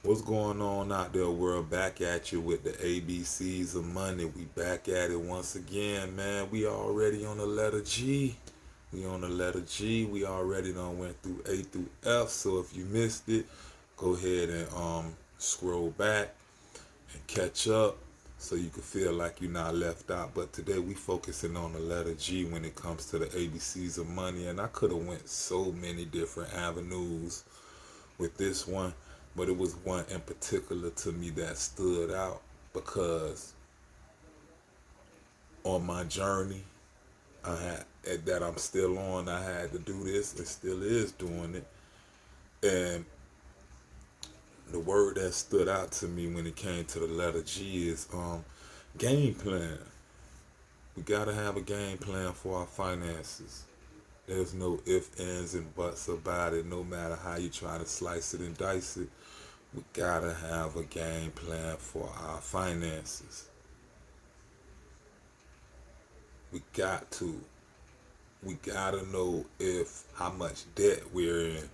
What's going on out there, world? Back at you with the ABCs of money. We back at it once again, man. We already on the letter G. We on the letter G. We already done went through A through F. So if you missed it, go ahead and scroll back and catch up so you can feel like you're not left out. But today we focusing on the letter G when it comes to the ABCs of money. And I could have went so many different avenues with this one, but it was one in particular to me that stood out because on my journey I had that I'm still on, I had to do this and still is doing it. And the word that stood out to me when it came to the letter G is game plan. We gotta have a game plan for our finances. There's no ifs, ands, and buts about it. No matter how you try to slice it and dice it, we gotta have a game plan for our finances. We got to. We gotta know if how much debt we're in.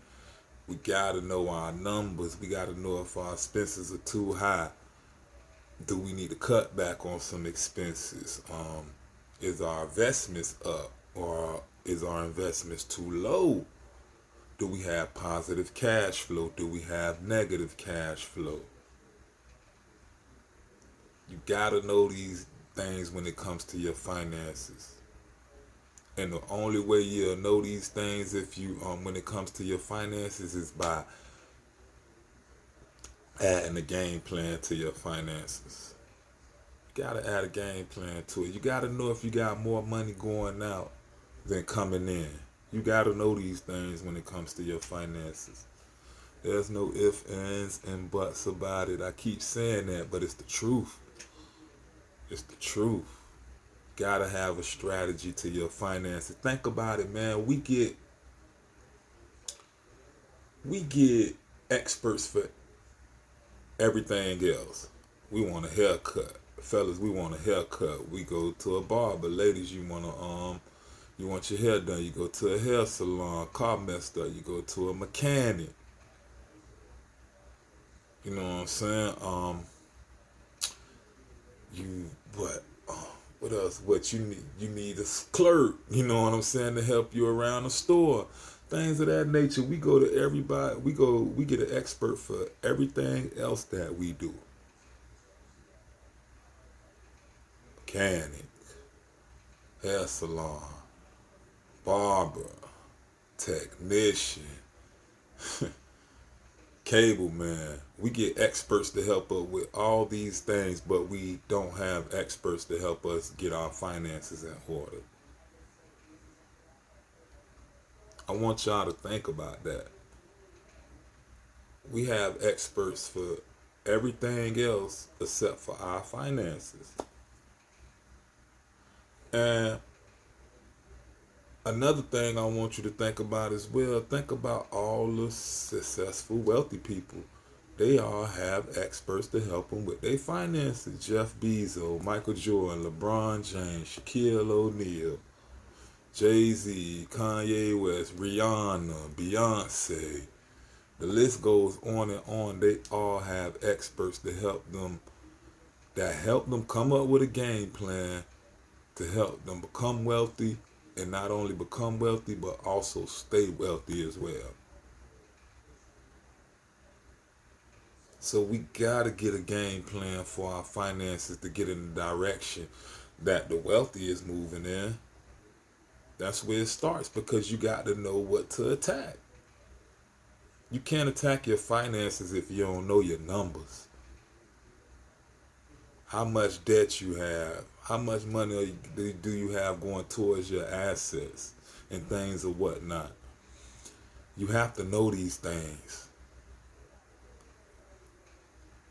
We gotta know our numbers. We gotta know if our expenses are too high. Do we need to cut back on some expenses? Is our investments up or is our investments too low? Do we have positive cash flow? Do we have negative cash flow? You gotta know these things when it comes to your finances. And the only way you'll know these things if you when it comes to your finances is by adding a game plan to your finances. You gotta add a game plan to it. You gotta know if you got more money going out than coming in. You gotta know these things when it comes to your finances. There's no ifs, ands, and buts about it. I keep saying that, but it's the truth. It's the truth. Gotta have a strategy to your finances. Think about it, man. We get experts for everything else. We want a haircut. Fellas, we want a haircut. We go to a barber. Ladies, you want your hair done. You go to a hair salon. Car messed up. You go to a mechanic. You know what I'm saying? You what? What else? What you need? You need a clerk. You know what I'm saying, to help you around the store. Things of that nature. We go to everybody. We get an expert for everything else that we do. Mechanic, hair salon, barber, technician, cable man. We get experts to help us with all these things, but we don't have experts to help us get our finances in order. I want y'all to think about that. We have experts for everything else except for our finances. And another thing I want you to think about as well, think about all the successful, wealthy people. They all have experts to help them with their finances. Jeff Bezos, Michael Jordan, LeBron James, Shaquille O'Neal, Jay-Z, Kanye West, Rihanna, Beyonce. The list goes on and on. They all have experts to help them come up with a game plan to help them become wealthy, and not only become wealthy but also stay wealthy as well. So we gotta get a game plan for our finances to get in the direction that the wealthy is moving in. That's where it starts because you got to know what to attack. You can't attack your finances if you don't know your numbers. How much debt you have, how much money do you have going towards your assets and things or whatnot. You have to know these things.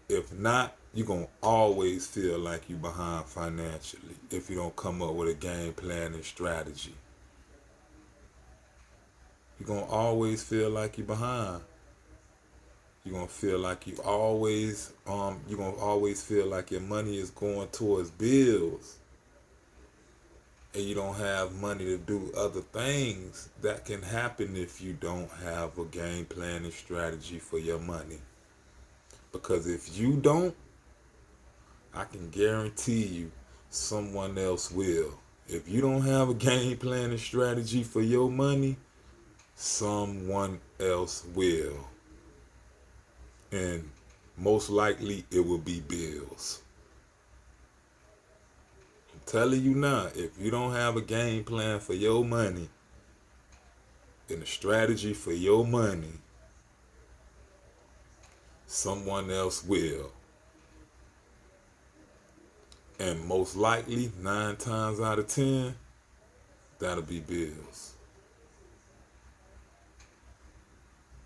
If not, you're going to always feel like you're behind financially if you don't come up with a game plan and strategy. You're going to always feel like you're behind. You're going to feel like you're going to always feel like your money is going towards bills and you don't have money to do other things that can happen if you don't have a game plan and strategy for your money. Because if you don't, I can guarantee you someone else will. If you don't have a game plan and strategy for your money, someone else will. And most likely it will be bills. I'm telling you now, if you don't have a game plan for your money and a strategy for your money, someone else will. And most likely, 9 times out of 10, that'll be bills.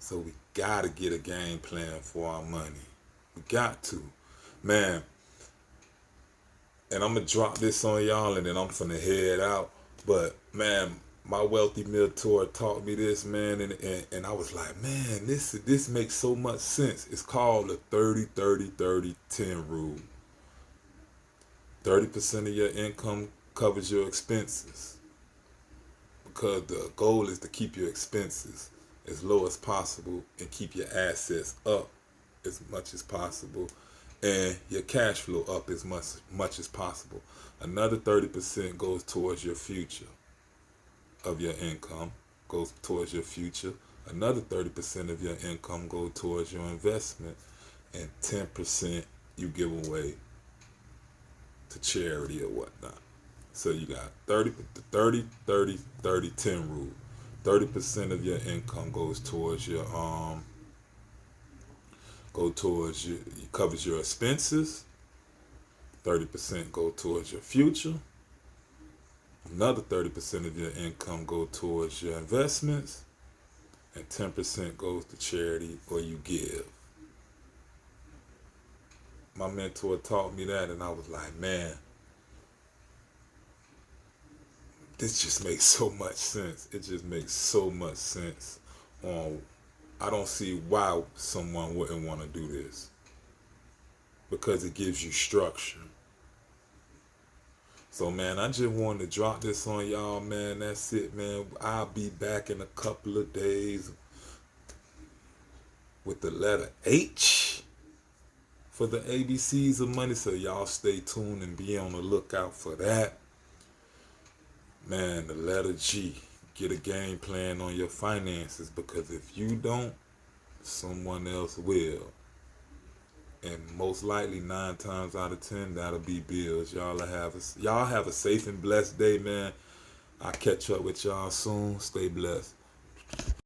So we gotta get a game plan for our money. We got to. Man, and I'm gonna drop this on y'all and then I'm finna head out. But man, my wealthy mentor taught me this, man, and I was like, man, this makes so much sense. It's called the 30-30-30-10 rule. 30% of your income covers your expenses, because the goal is to keep your expenses as low as possible and keep your assets up as much as possible and your cash flow up as much as possible. Another 30% goes towards your future of your income, goes towards your future. Another 30% of your income goes towards your investment, and 10% you give away to charity or whatnot. So you got 30-30-30-10 rule. 30% of your income goes towards your covers your expenses. 30% go towards your future. Another 30% of your income go towards your investments, and 10% goes to charity or you give. My mentor taught me that, and I was like, man, this just makes so much sense. It just makes so much sense. I don't see why someone wouldn't want to do this, because it gives you structure. So man, I just wanted to drop this on y'all, man. That's it, man. I'll be back in a couple of days with the letter H for the ABCs of money. So y'all stay tuned and be on the lookout for that. Man, the letter G. Get a game plan on your finances, because if you don't, someone else will. And most likely 9 times out of 10, that'll be bills. Y'all have a safe and blessed day, man. I'll catch up with y'all soon. Stay blessed.